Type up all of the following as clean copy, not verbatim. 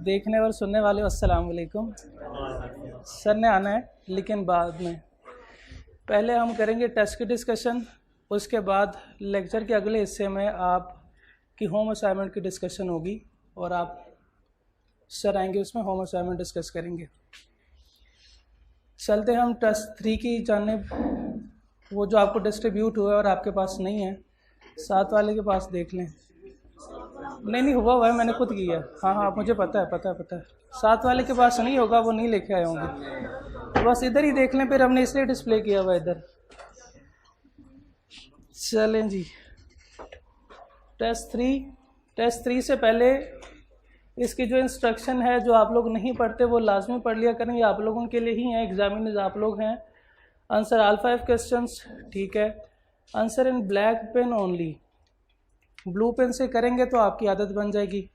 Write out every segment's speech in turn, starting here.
देखने और सुनने वाले अस्सलाम वालेकुम। सर ने आना है लेकिन बाद में, पहले हम करेंगे टेस्ट की डिस्कशन, उसके बाद लेक्चर के अगले हिस्से में आपकी होम असाइनमेंट की डिस्कशन होगी और आप सर आएंगे उसमें होम असाइनमेंट डिस्कस करेंगे। चलते हम टेस्ट 3 की जानिब, वो जो आपको डिस्ट्रीब्यूट हुआ है और आपके पास नहीं है, साथ वाले के पास देख लें। नहीं हुआ है, मैंने खुद किया। हाँ मुझे पता है। साथ वाले के पास नहीं होगा, वो नहीं लेके आए होंगे, बस इधर ही देख लें, फिर हमने इसलिए डिस्प्ले किया हुआ इधर। चलें जी, टेस्ट 3 से पहले इसकी जो इंस्ट्रक्शन है, जो आप लोग नहीं पढ़ते वो लाजमी पढ़ लिया करें, ये आप लोगों के लिए ही हैं, एग्जामिनर्स आप लोग हैं। आंसर ऑल 5 क्वेश्चंस, ठीक है। Answer in black pen only, blue pen से करेंगे तो आपकी आदत बन जाएगी,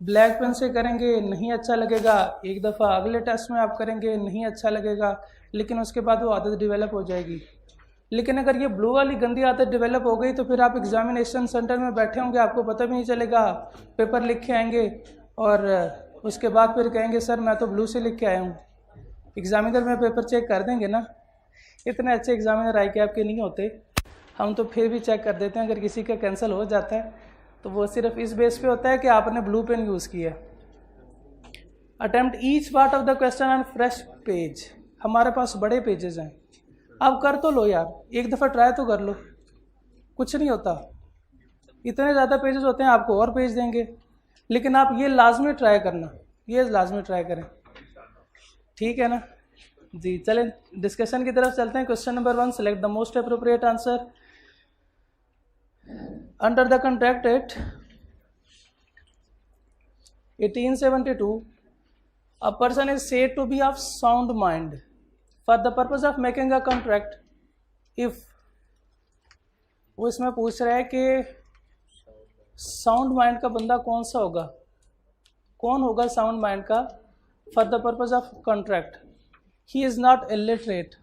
ब्लैक पेन से करेंगे नहीं अच्छा लगेगा, एक दफ़ा अगले टेस्ट में आप करेंगे नहीं अच्छा लगेगा, लेकिन उसके बाद वो आदत डेवलप हो जाएगी। लेकिन अगर ये ब्लू वाली गंदी आदत डेवलप हो गई तो फिर आप एग्जामिनेशन सेंटर में बैठे होंगे, आपको पता भी नहीं चलेगा, पेपर लिख के आएंगे और उसके बाद फिर कहेंगे सर मैं तो ब्लू से लिख के आया हूँ। एग्जामिनर में पेपर चेक कर देंगे ना, इतने अच्छे एग्जामिनर आई के आपके नहीं होते, हम तो फिर भी चेक कर देते हैं। अगर किसी का कैंसिल हो जाता है तो वो सिर्फ इस बेस पे होता है कि आपने ब्लू पेन यूज़ किया। Attempt each part of the question on fresh page, हमारे पास बड़े पेजेस हैं, आप कर तो लो यार, एक दफ़ा ट्राई तो कर लो, कुछ नहीं होता। इतने ज़्यादा पेजेस होते हैं, आपको और पेज देंगे, लेकिन आप ये लाजमी ट्राई करना, ये लाजमी ट्राई करें, ठीक है ना जी। चलें डिस्कशन की तरफ चलते हैं। Question number 1, select the most appropriate answer. Under the Contract Act 1872, a person is said to be of sound mind for the purpose of making a contract if, वो इसमें पूछ रहा है कि साउंड माइंड का बंदा कौन सा होगा, कौन होगा साउंड माइंड का for the purpose of contract. He is not illiterate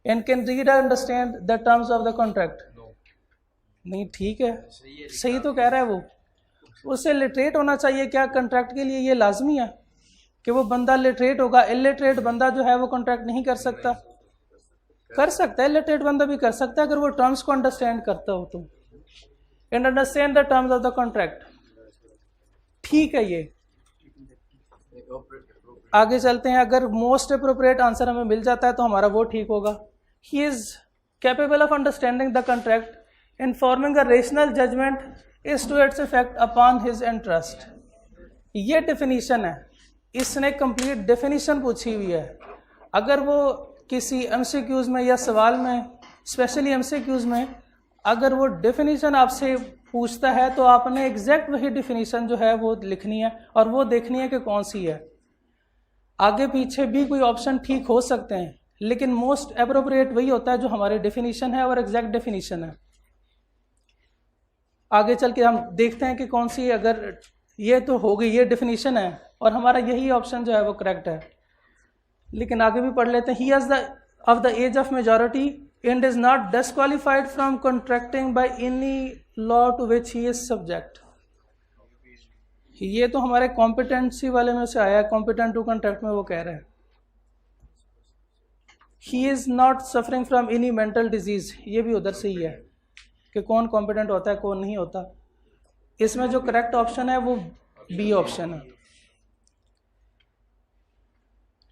and can read and understand the terms of the contract. नहीं ठीक है, सही तो कह रहा है वो, उससे लिटरेट होना चाहिए। क्या कॉन्ट्रैक्ट के लिए ये लाजमी है कि वो बंदा लिटरेट होगा? इलिटरेट बंदा जो है वो कॉन्ट्रैक्ट नहीं कर सकता, कर सकता है, लिटरेट बंदा भी कर सकता है अगर वो टर्म्स को अंडरस्टैंड करता हो तो, and understand the terms of the contract, ठीक है। ये आगे चलते हैं, अगर मोस्ट अप्रोप्रिएट आंसर हमें मिल जाता है तो हमारा वो ठीक होगा। He is capable of understanding the contract and forming a rational judgment is to its effect upon his interest। ये डेफिनीशन है, इसने कंप्लीट डेफिनीशन पूछी हुई है। अगर वो किसी एमसीक्यूज में या सवाल में, स्पेशली एमसीक्यूज में, अगर वो डेफिनीशन आपसे पूछता है तो आपने एग्जैक्ट वही डेफिनीशन जो है वो लिखनी है और वो देखनी है कि कौन सी है। आगे पीछे भी कोई ऑप्शन ठीक हो सकते हैं, लेकिन मोस्ट अप्रोप्रिएट वही होता है जो हमारी डेफिनीशन है और एग्जैक्ट डेफिनीशन है। आगे चल के हम देखते हैं कि कौन सी, अगर ये तो हो गई, ये डेफिनीशन है और हमारा यही ऑप्शन जो है वो करेक्ट है, लेकिन आगे भी पढ़ लेते हैं। He is of the age of majority and is not disqualified from contracting by any law to which he is subject. ये तो हमारे कॉम्पिटेंसी वाले में से आया है, कॉम्पिटेंट टू कॉन्ट्रैक्ट में वो कह रहे हैं। He is not suffering from any mental disease, ये भी उधर से ही है कि कौन कॉम्पिटेंट होता है कौन नहीं होता। इसमें जो करेक्ट ऑप्शन है वो बी ऑप्शन है,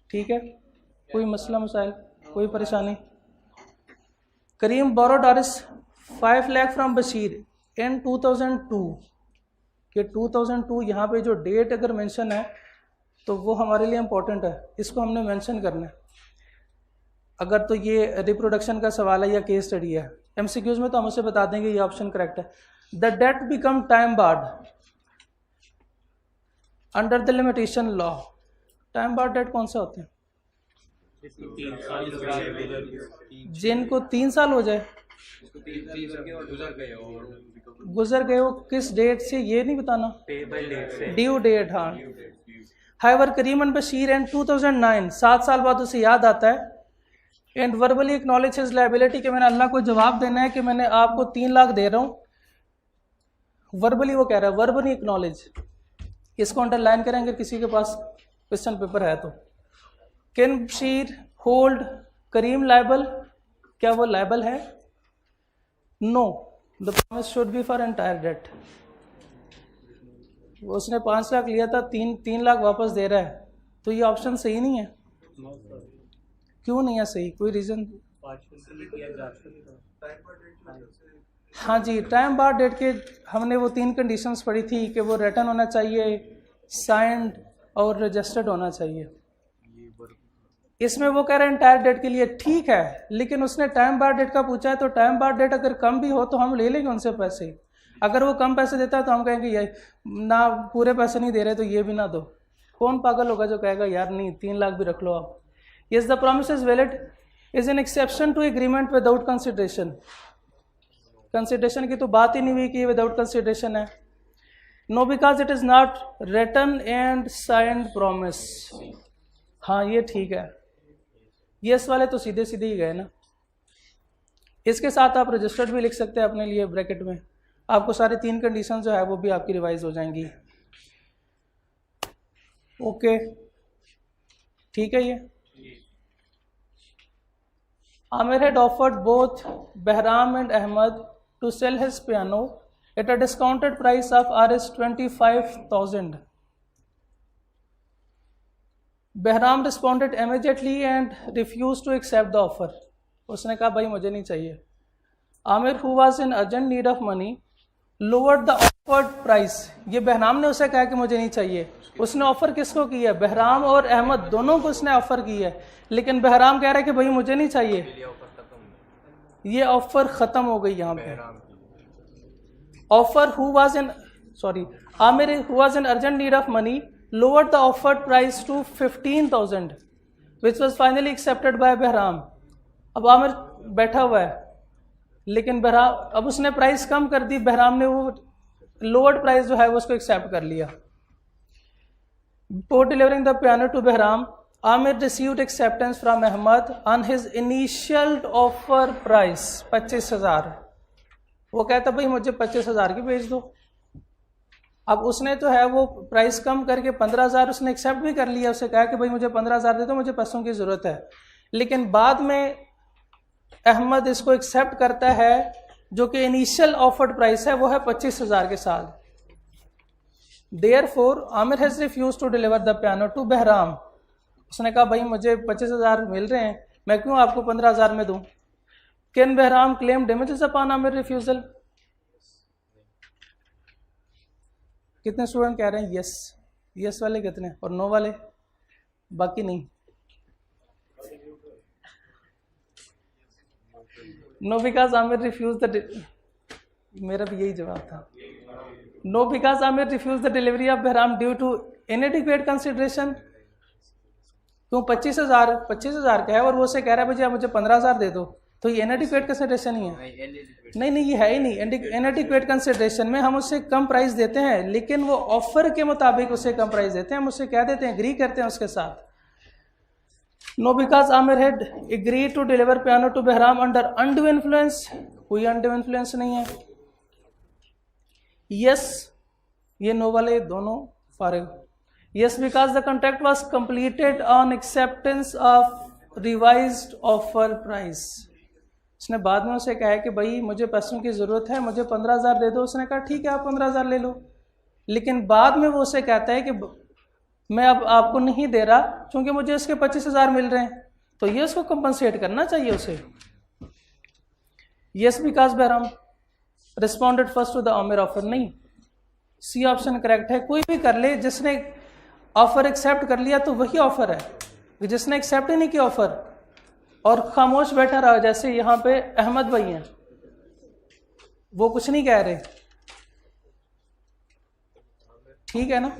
ठीक है। कोई मसला मसाइल, कोई परेशानी? करीम बोरोड आरिस 5 लाख फ्रॉम बशीर इन 2002, कि 2002 यहाँ पे जो डेट अगर मेंशन है तो वो हमारे लिए इम्पोर्टेंट है, इसको हमने मेंशन करना है। अगर तो ये रिप्रोडक्शन का सवाल है या केस स्टडी है, एमसीक्यूज में तो हम उसे बता देंगे ये ऑप्शन करेक्ट है। The debt become time barred under the limitation law. Time barred debt कौन सा होते हैं? जिनको 3 साल हो जाए, गुजर गए हो, किस डेट से ये नहीं बताना, ड्यू डेट। हाँ, हाइवर करीम एंड बशीर एंड 2009, 7 साल बाद उसे याद आता है and verbally acknowledge his liability, कि मैंने अल्लाह को जवाब देना है कि मैंने आपको 3 लाख दे रहा हूँ। वर्बली वो कह रहा है, वर्बली एक्नॉलेज, इसको अंडरलाइन करें अगर किसी के पास क्वेश्चन पेपर है तो। Can Bashir hold Karim liable, क्या वो लायबल है? No, the promise should be for entire debt. उसने 5 लाख लिया था, 3 लाख वापस दे रहा है, तो ये ऑप्शन सही नहीं है। क्यों नहीं है सही, कोई रीजन? हाँ जी, टाइम बार डेट के हमने वो 3 कंडीशंस पढ़ी थी कि वो रिटर्न होना चाहिए, साइंड और रजिस्टर्ड होना चाहिए। इसमें वो कह रहे हैं एंटायर डेट के लिए ठीक है, लेकिन उसने टाइम बार डेट का पूछा है, तो टाइम बार डेट अगर कम भी हो तो हम ले लेंगे उनसे पैसे। अगर वो कम पैसे देता है तो हम कहेंगे ये ना पूरे पैसे नहीं दे रहे तो ये भी ना दो। कौन पागल होगा जो कहेगा यार नहीं 3 लाख भी रख लो आप। Yes the promise is valid is an exception to agreement without consideration. Consideration की तो बात ही नहीं हुई कि ये विदाउट कंसिडरेशन है। No because it is not written and signed promise. हाँ ये ठीक है, यस वाले तो सीधे सीधे ही गए ना। इसके साथ आप रजिस्टर्ड भी लिख सकते हैं अपने लिए ब्रैकेट में, आपको सारे 3 कंडीशन जो है वो भी आपकी रिवाइज हो जाएंगी। ओके ठीक है। ये Aamir had offered both Behram and Ahmad to sell his piano at a discounted price of Rs 25,000. Behram responded immediately and refused to accept the offer. उसने कहा भाई मुझे नहीं चाहिए। Aamir who was in urgent need of money lowered the offered price. ये बहराम ने उसे कहा कि मुझे नहीं चाहिए। उसने ऑफर किसको की है? बहराम और अहमद दोनों को उसने ऑफर की है, लेकिन बहराम कह रहा है कि भाई मुझे नहीं चाहिए। ये ऑफर खत्म हो गई यहाँ पे। Offer who was in Aamir who was in urgent need of money lowered the offered price to 15,000 which was finally accepted by Bahram. अब आमिर बैठा हुआ है, लेकिन बहराम अब उसने प्राइस कम कर दी, बहराम ने वो लोअर्ड प्राइस जो है वो उसको एक्सेप्ट कर लिया। Before delivering the piano to Behram, Amir received acceptance from Ahmad on his initial offer price 25,000। वो कहता भाई मुझे 25,000 की भेज दो। अब उसने तो है वो प्राइस कम करके 15,000 उसने एक्सेप्ट भी कर लिया। उसे कहा कि भाई मुझे 15,000 दे दो, मुझे पैसों की ज़रूरत है। लेकिन बाद में अहमद इसको एक्सेप्ट करता है, जो कि इनिशियल ऑफर्ड प्राइस है वो है 25,000 के साथ। Therefore, Amir has refused to deliver the piano to Behram। उसने कहा भाई मुझे 25,000 मिल रहे हैं, मैं क्यों आपको 15,000 में दूं? Can Behram claim damages upon Amir refusal? कितने स्टूडेंट कह रहे हैं यस? यस वाले कितने और नो वाले? बाकी नहीं। No because Aamir refuse the, मेरा भी यही जवाब था। No because Aamir refuse the delivery of Bahram due to inadequate consideration. क्यों? 25,000 का है और वो से कह रहा है भाई मुझे 15,000 दे दो, तो ये इनएडिक्वेट कंसिडरेशन ही है। नहीं ये है ही नहीं। इनएडिक्वेट कंसिडरेशन में हम उससे कम प्राइस देते हैं, लेकिन वो ऑफर के मुताबिक उसे कम प्राइस देते हैं, हम उससे कह देते हैं एग्री करते हैं उसके साथ। No because Aamir had agree to deliver piano to Bahram under undue influence. कोई अनड्यू इन्फ्लुएंस नहीं है। यस, ये नो वाले दोनों फारिग। Yes because the contract was completed on acceptance of revised offer price. उसने बाद में उसे कहा है कि भाई मुझे पैसों की ज़रूरत है, मुझे 15,000 दे दो। उसने कहा ठीक है आप 15,000 ले लो, लेकिन बाद में वो उसे कहता है कि मैं अब आपको नहीं दे रहा क्योंकि मुझे उसके 25,000 मिल रहे हैं, तो ये उसको कंपनसेट करना चाहिए उसे। Yes because Bahram responded first to the Aamir offer. नहीं, सी ऑप्शन करेक्ट है। कोई भी कर ले, जिसने ऑफर एक्सेप्ट कर लिया तो वही ऑफर है। जिसने एक्सेप्ट ही नहीं किया ऑफर और खामोश बैठा रहा, जैसे यहाँ पे अहमद भाई हैं, वो कुछ नहीं कह रहे, ठीक है ना।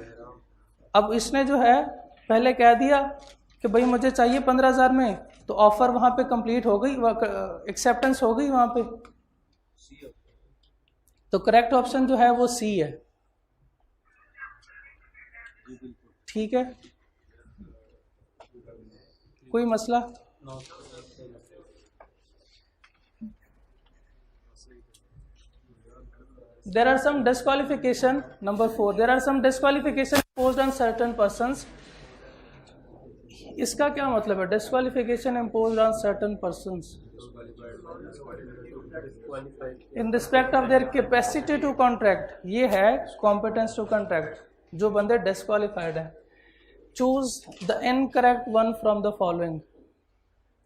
अब इसने जो है पहले कह दिया कि भाई मुझे चाहिए 15,000 में, तो ऑफर वहां पे कंप्लीट हो गई, एक्सेप्टेंस हो गई वहां पे। तो करेक्ट ऑप्शन जो है वो सी है। ठीक है, कोई मसला? There are some disqualification. Number 4, there are some disqualification imposed on certain persons. इसका क्या मतलब है? Disqualification imposed on certain persons in respect of their capacity to contract. ये है competence to contract. जो बंदे disqualified हैं. Choose the incorrect one from the following.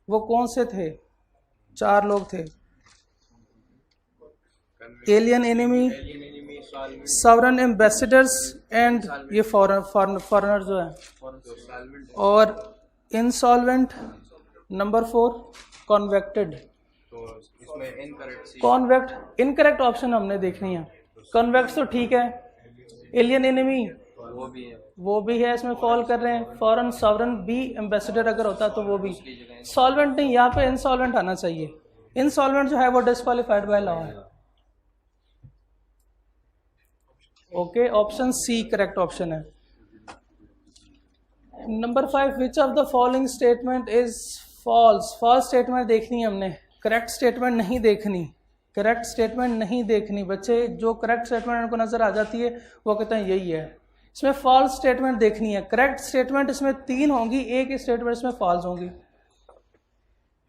वो कौन से थे? 4 लोग थे. Alien enemy, sovereign ambassadors and ये फॉरेनर जो है, और insolvent. Number 4 convicted. Convict incorrect option हमने देखनी है. कॉन्वेक्ट तो ठीक है, एलियन एनिमी वो भी है, इसमें फॉल कर रहे हैं. फॉरेन सॉवरन भी एम्बेसडर अगर होता तो वो भी. सॉल्वेंट नहीं, यहाँ पे इंसॉल्वेंट आना चाहिए. इंसॉल्वेंट जो है वो डिस्क्वालिफाइड बाय लॉ है. Okay, option C correct option है. Number 5, which of the following statement is false. False statement देखनी है हमने, करेक्ट स्टेटमेंट नहीं देखनी. करेक्ट स्टेटमेंट नहीं देखनी बच्चे. जो करेक्ट स्टेटमेंट उनको नजर आ जाती है वो कहते हैं यही है. इसमें फॉल्स स्टेटमेंट देखनी है. करेक्ट स्टेटमेंट इसमें 3 होंगी, एक स्टेटमेंट इसमें फॉल्स होंगी.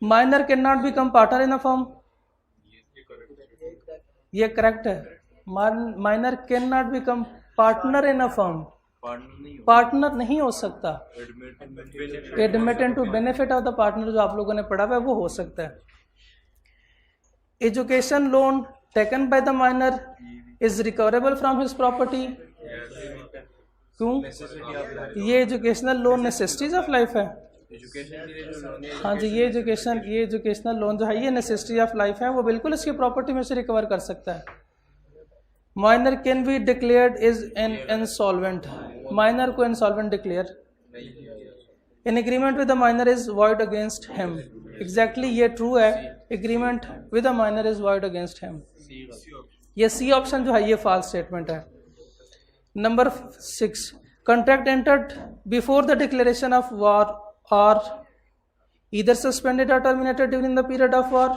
Minor can not become partner in a firm, ये करेक्ट है. Minor can not become partner in a firm, partner नहीं हो सकता. Admitted to benefit of the partner जो आप लोगों ने पढ़ा हुआ है वो हो सकता है. Education loan taken by the minor is recoverable from his property. क्यों? ये educational loan necessities of life है. हाँ जी, ये एजुकेशनल लोन जो है ये नेसेसिटी ऑफ लाइफ है, वो बिल्कुल इसकी प्रॉपर्टी में से रिकवर कर सकता है. Minor can be declared is an insolvent. Minor को insolvent declare. An agreement with the minor is void against him. Exactly ये ट्रू है. Agreement with the minor is void against him. ये C option जो है ये false statement है. Number 6, contract entered before the declaration of war or either suspended or terminated during the period of war.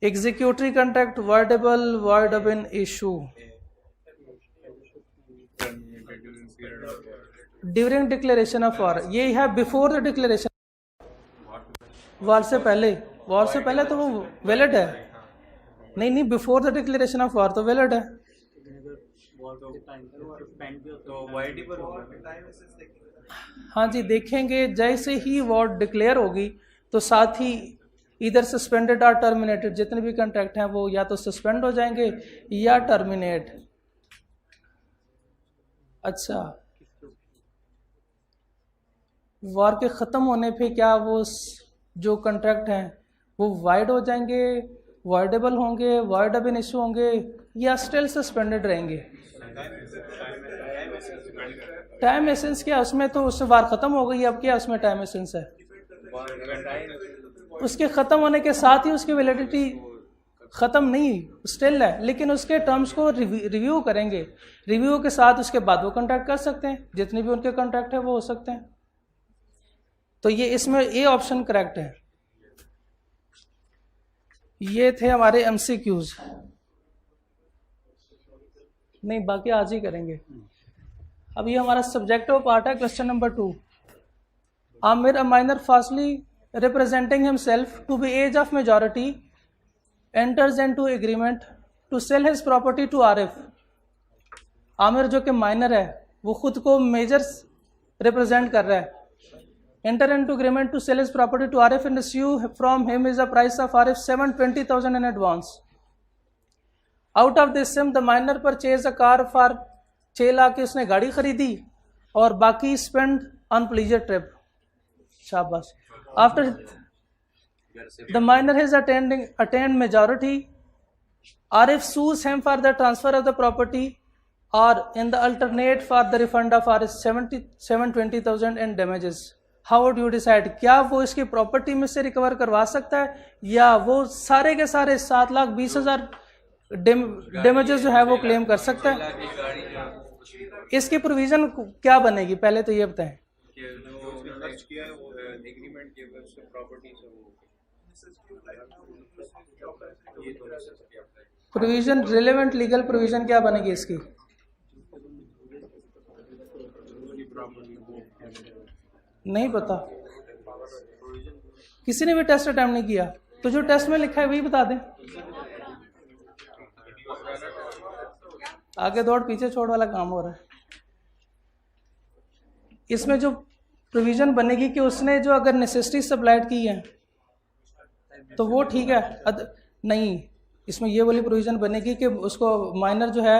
Executory contract voidable, void of an issue. During declaration of war, ये है before the declaration. war से पहले तो वो valid है. नहीं, before the declaration of war तो valid है. हाँ जी, देखेंगे जैसे ही वॉर डिक्लेयर होगी तो साथ ही इधर सस्पेंडेड और टर्मिनेटेड जितने भी कॉन्ट्रैक्ट हैं वो या तो सस्पेंड हो जाएंगे या टर्मिनेट. अच्छा, वॉर के ख़त्म होने पे क्या वो जो कॉन्ट्रैक्ट हैं वो वाइड हो जाएंगे, वॉइडेबल होंगे, वॉइड ऑफ एन इशू होंगे, या स्टिल सस्पेंडेड रहेंगे? टाइम एसेंस क्या उसमें, तो उससे वार खत्म हो गई, अब क्या उसमें टाइम एसेंस है? उसके खत्म होने के साथ ही उसकी वैलिडिटी खत्म नहीं स्टिल है, लेकिन उसके टर्म्स को रिव्यू करेंगे. रिव्यू के साथ उसके बाद वो कॉन्ट्रैक्ट कर सकते हैं, जितने भी उनके कॉन्ट्रैक्ट है वो हो सकते हैं. तो ये इसमें ये ऑप्शन करेक्ट है. ये थे हमारे MCQs. नहीं, बाकी आज ही करेंगे. अब ये हमारा सब्जेक्टिव पार्ट है. Question number 2. Aamir a minor fastly representing himself to be age of majority enters into agreement to sell his property to Arif. Aamir जो कि माइनर है वो खुद को मेजर रिप्रेजेंट कर रहा है. Enter into agreement to sell his property to Arif and receive from him is a price of Arif 720,000 in advance. Out of this sum the minor purchase a car for 6 lakh की उसने गाड़ी खरीदी और बाकी स्पेंड ऑन प्लीजर ट्रिप. शाबाश. After the minor has attend majority, Arif sues him for the transfer of the property और in the alternate for the refund of Arif 720,000 in damages. How would you decide? क्या वो इसकी property में से recover करवा सकता है या वो सारे के सारे 7,20,000 डैमेजेस जो है वो क्लेम कर सकता है? इसकी प्रोविजन क्या बनेगी पहले तो ये बताएं. प्रोविजन, रिलेवेंट लीगल प्रोविजन क्या बनेगी इसकी? नहीं पता, किसी ने भी टेस्ट अटेम्प्ट नहीं किया, तो जो टेस्ट में लिखा है वही बता दें। आगे दौड़ पीछे छोड़ वाला काम हो रहा है। इसमें जो प्रोविजन बनेगी कि उसने जो अगर नेसेसिटी सप्लाइड की है तो वो ठीक है, नहीं, इसमें ये वाली प्रोविजन बनेगी कि उसको माइनर जो है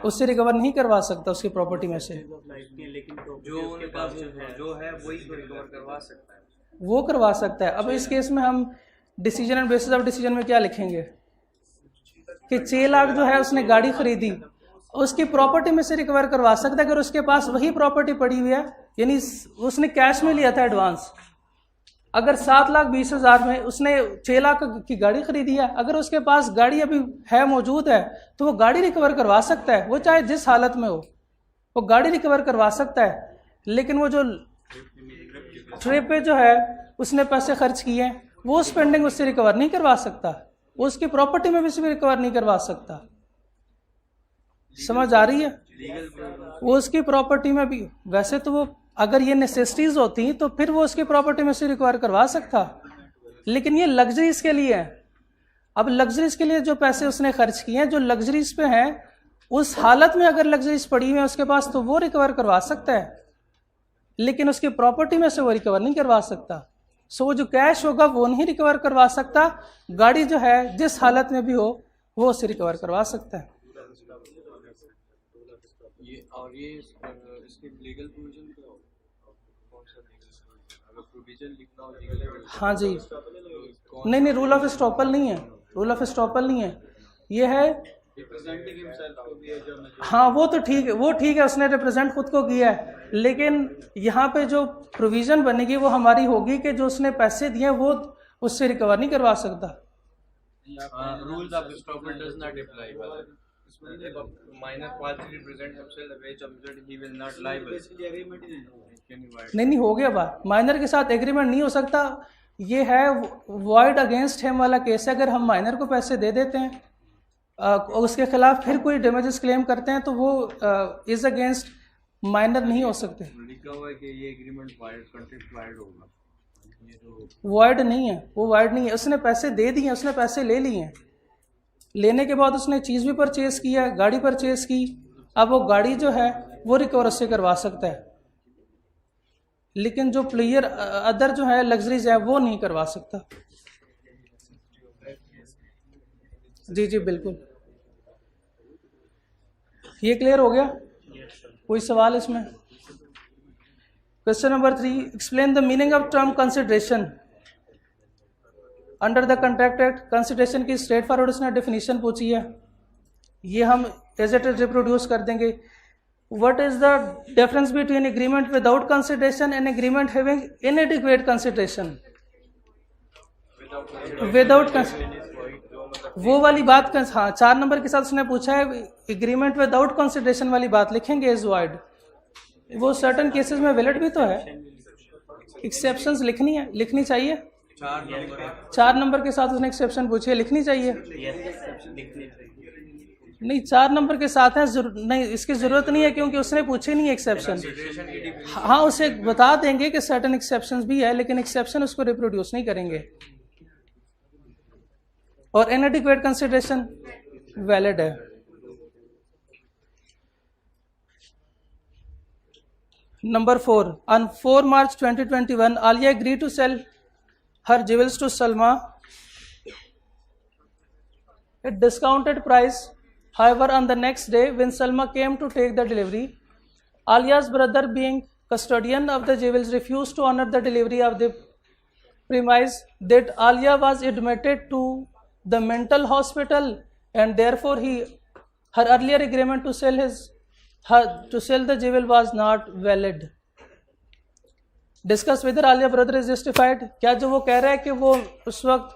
उससे रिकवर नहीं करवा सकता उसकी प्रॉपर्टी में से। लेकिन जो उनके पास जो है वही तो रिकवर करवा सकता है, वो करवा सकता है। अब इस केस में हम decision and bases of decision में क्या लिखेंगे कि 6 लाख जो है उसने गाड़ी खरीदी, उसकी प्रॉपर्टी में से रिकवर करवा सकता है अगर उसके पास वही प्रॉपर्टी पड़ी हुई है, यानी उसने कैश में लिया था एडवांस। अगर 7,20,000 में उसने 6 लाख की गाड़ी खरीदी है, अगर उसके पास गाड़ी अभी है, मौजूद है, तो वो गाड़ी रिकवर करवा सकता है, वो चाहे जिस हालत में हो, वो गाड़ी रिकवर करवा सकता है। लेकिन वो जो ट्रिप पे जो है उसने पैसे खर्च किए हैं, वो स्पेंडिंग उससे रिकवर नहीं करवा सकता, वो उसकी प्रॉपर्टी में भी से रिकवर नहीं करवा सकता। समझ आ रही है? वो उसकी प्रॉपर्टी में भी, वैसे तो वो अगर ये नेसेसिटीज होती तो फिर वो उसकी प्रॉपर्टी में से रिक्वायर करवा सकता, लेकिन ये लग्जरीज के लिए है। अब लग्जरीज के लिए जो पैसे उसने खर्च किए हैं, जो लग्जरीज पे हैं, उस हालत में अगर लग्जरीज पड़ी हुई है उसके पास तो वो रिकवर करवा सकता है, लेकिन उसकी प्रॉपर्टी में से वो रिकवर नहीं करवा सकता। सो वो जो कैश होगा वो नहीं रिकवर करवा सकता, गाड़ी जो है जिस हालत में भी हो वो उसे रिकवर करवा सकता है। और ये इसके लीगल प्रोविजन क्या हो? कौन सा लीगल अगर प्रोविजन लिखना हो लीगल? हाँ जी, नहीं, रूल ऑफ एस्टॉपल नहीं है, रूल ऑफ एस्टॉपल नहीं है, ये है हाँ वो तो ठीक है, वो ठीक है, उसने रिप्रेजेंट खुद को किया है, लेकिन यहाँ पे जो प्रोविजन बनेगी वो हमारी होगी कि जो उसने पैसे दिए वो उससे रिकवर नहीं करवा सकता। Rules of estoppel does not apply. If a minor falsely represents himself the wage of usury, he will not liable. नहीं हो गया बात, माइनर के साथ एग्रीमेंट नहीं हो सकता, ये है वॉइड अगेंस्ट हिम वाला केस है। अगर हम माइनर को पैसे दे देते हैं उसके खिलाफ फिर कोई डैमेजेस क्लेम करते हैं तो वो इज अगेंस्ट माइनर नहीं हो सकते। लिखा हुआ है कि ये एग्रीमेंट कॉन्ट्रैक्ट वाइड होगा, वॉइड नहीं है, वो वॉइड नहीं है, उसने पैसे दे दिए, उसने पैसे ले लिए हैं, लेने के बाद उसने चीज़ भी परचेज किया, गाड़ी परचेज की, अब वो गाड़ी जो है वो रिकवर उससे करवा सकता है, लेकिन जो प्लेयर अदर जो है लग्जरीज है वो नहीं करवा सकता। जी जी बिल्कुल, ये क्लियर हो गया? कोई सवाल इसमें? Question number 3, explain the meaning of term consideration under the contract act. Consideration की स्ट्रेट फॉरवर्ड उसने डेफिनेशन पूछी है, ये हम एज इट इज रिप्रोड्यूस कर देंगे। What is the difference between agreement without consideration and agreement having इनएडिक्वेट consideration? Without वो वाली बात, हाँ 4 नंबर के साथ उसने पूछा है एग्रीमेंट विदाउट कंसिडरेशन वाली बात लिखेंगे इज वॉइड, वो सर्टेन केसेस में वैलिड भी तो है, एक्सेप्शंस लिखनी चाहिए। 4 नंबर के साथ उसने एक्सेप्शन पूछी है, लिखनी चाहिए। नहीं 4 नंबर के साथ है, नहीं इसकी जरूरत नहीं है क्योंकि उसने पूछे नहीं एक्सेप्शन। हाँ उसे बता देंगे कि सर्टेन एक्सेप्शंस भी है, लेकिन एक्सेप्शन उसको रिप्रोड्यूस नहीं करेंगे। और इनएडिक्वेट कंसिडरेशन वैलिड है। Number 4, on 4 March 2021, Alia agreed to sell her jewels to Salma at discounted price. However, on the next day, when Salma came to take the delivery, Alia's brother, being custodian of the jewels, refused to honor the delivery of the premise that Alia was admitted to the mental hospital, and therefore her earlier agreement to sell the jewel was not valid. Discuss whether Alia brother is justified. क्या जो वो कह रहा है कि वो उस वक्त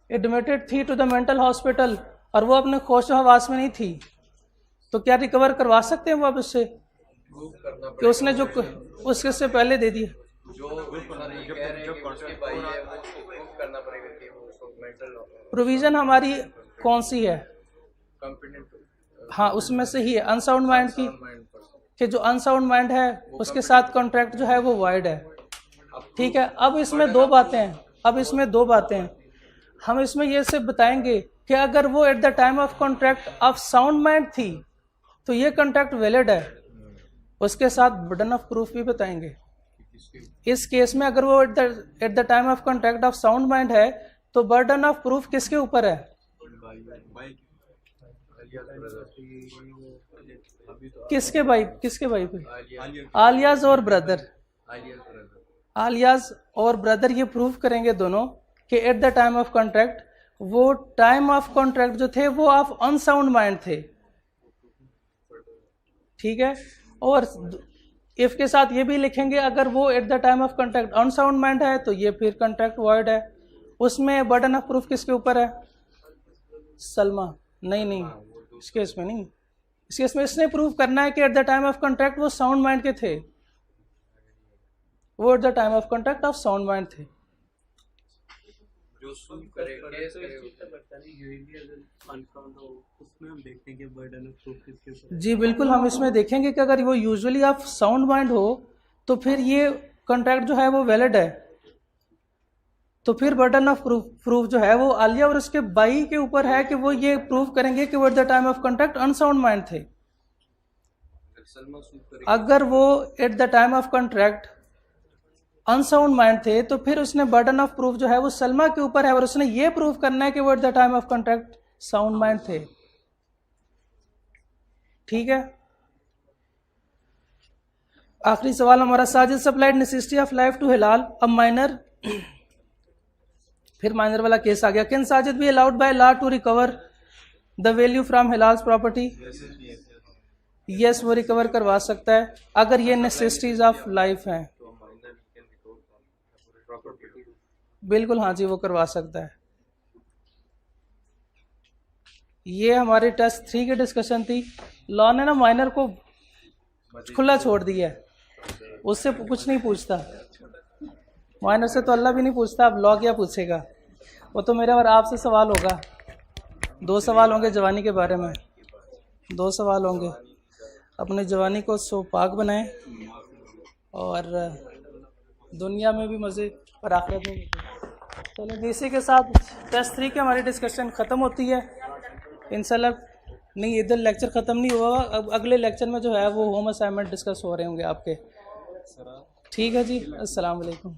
एडमिटेड थी टू द मेंटल हॉस्पिटल और वो अपने होश हवास में नहीं थी, तो क्या रिकवर करवा सकते हैं वो अब उससे कि उसने जो उसके से पहले दे दिया? प्रोविजन हमारी कौन सी है? कंपेटेंट हाँ, उसमें से ही है अनसाउंड माइंड की, माइंड पर्सन। कि जो अनसाउंड माइंड है उसके साथ कॉन्ट्रैक्ट जो है वो वॉइड है। ठीक है, अब इसमें दो बातें हैं। हम इसमें ये सिर्फ बताएंगे कि अगर वो at the time of contract of sound mind थी तो ये कॉन्ट्रैक्ट वैलिड है, उसके साथ बर्डन ऑफ प्रूफ भी बताएंगे। इस केस में अगर वो at the time of contract of sound mind है तो बर्डन ऑफ प्रूफ किसके ऊपर है? किसके भाई पे? आलियाज और ब्रदर। आलियाज और ब्रदर ये प्रूव करेंगे दोनों कि eight the time of contract, वो टाइम ऑफ कॉन्ट्रैक्ट जो थे वो ऑफ अनसाउंड माइंड थे। ठीक है, और इफ के साथ ये भी लिखेंगे अगर वो at the time of contract unsound mind है तो ये फिर कॉन्ट्रैक्ट वॉइड है। उसमें बर्डन ऑफ प्रूफ किसके ऊपर है? सलमा। नहीं, इस केस में नहीं, इस केस में इसने प्रूव करना है कि eight the time of contract वो साउंड माइंड के थे, वो at the time of contract of sound mind थे। जो सूट करेगा केस उसमें हम देखते हैं कि बर्डन ऑफ प्रूफ किसके ऊपर। जी बिल्कुल, हम इसमें देखेंगे कि अगर वो यूजुअली ऑफ साउंड माइंड हो तो फिर ये कॉन्ट्रैक्ट जो है वो वैलिड है, तो फिर बर्डन ऑफ प्रूफ जो है वो आलिया और उसके भाई के ऊपर है कि वो ये प्रूव करेंगे कि वो at the time of contract unsound mind थे। अगर वो at the time of contract unsound mind थे तो फिर उसने बर्डन ऑफ प्रूफ जो है वो सलमा के ऊपर है और उसने ये प्रूव करना है कि वो at the time of contract sound mind थे। ठीक है, आखिरी सवाल हमारा, Sajid supplied necessity of life to Hilal, अब माइनर, फिर माइनर वाला केस आ गया। Can Sajid be allowed by law to recover the value from Hilal's property? Yes, वो रिकवर करवा सकता है अगर ये नेसेसिटीज ऑफ लाइफ हैं। बिल्कुल, हाँ जी, वो करवा सकता है। ये हमारे टेस्ट 3 की डिस्कशन थी। लॉ ने ना माइनर को खुला छोड़ दिया है, उससे कुछ नहीं पूछता। माइनर से तो अल्लाह भी नहीं पूछता, अब लॉ क्या पूछेगा? वो तो मेरा और आपसे सवाल होगा। 2 सवाल होंगे जवानी के बारे में, 2 सवाल होंगे। अपनी जवानी को सोपाक बनाएं और दुनिया में भी मज़े और आखिरत में भी। चलो, इसी के साथ टेस्ट 3 की हमारी डिस्कशन ख़त्म होती है इंशाल्लाह। नहीं, इधर लेक्चर ख़त्म नहीं हुआ, अब अगले लेक्चर में जो है वो होम असाइनमेंट डिस्कस हो रहे होंगे आपके। ठीक है जी, अस्सलाम वालेकुम।